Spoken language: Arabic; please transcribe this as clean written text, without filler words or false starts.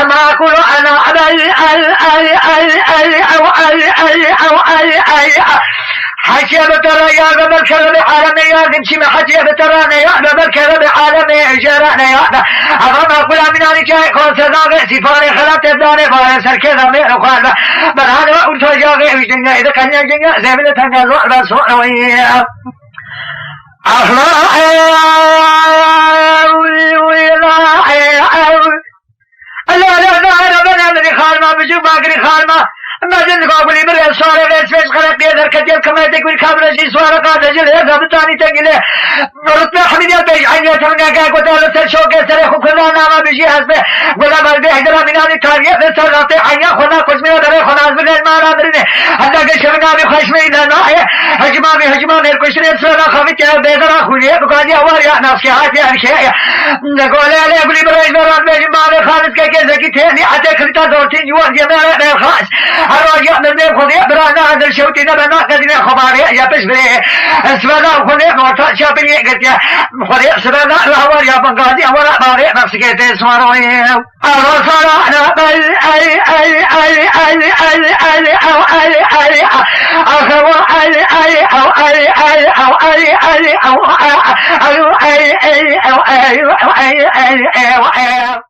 ما أقول أنا حكي بترى يا قبل كذب عالمي يا قمشي ما حكي بترى يا قبل كذب عالمي جرانا يا أما أقول من أنا جاي خلاص هذا سفاري خلات الدار فارس كذا من أخوان بنانا وأنت جاي وجدنا إذا كان جنا زميل تنازل بس ويا ما جن قابلي برا سوارة بس خلق يدر كتير كما تقول كابر شيء سوارة قاعدة جل هذا بتاني تقله رتنا حميدية بيج عيني تمنع كا قتال تشوك سره خلا نام بيجي حسب ولا بلده هجرة مناني تاريخ سرات عيني خنا كشمير دره خنا من المارا برينه هذا كشمنا بخشمي دنا هجمة الكشري سرنا خفيت بيدرا خليه بقاضي أوريا نفسي هاتي أشياء نقول له يقولي برا بيجي مال خالص كذا كتير حتى كلتا دورتين جوان جماعة بالخاص الراجع من بين خذيه برانا هذا الشوتي نبنا قدنا خباري يا بشبري سبنا خذيه مرتا شابني قلت يا خذيه سبنا لا يا بنقادي ورا باري نفسك تسمعوني الرسول أنا أي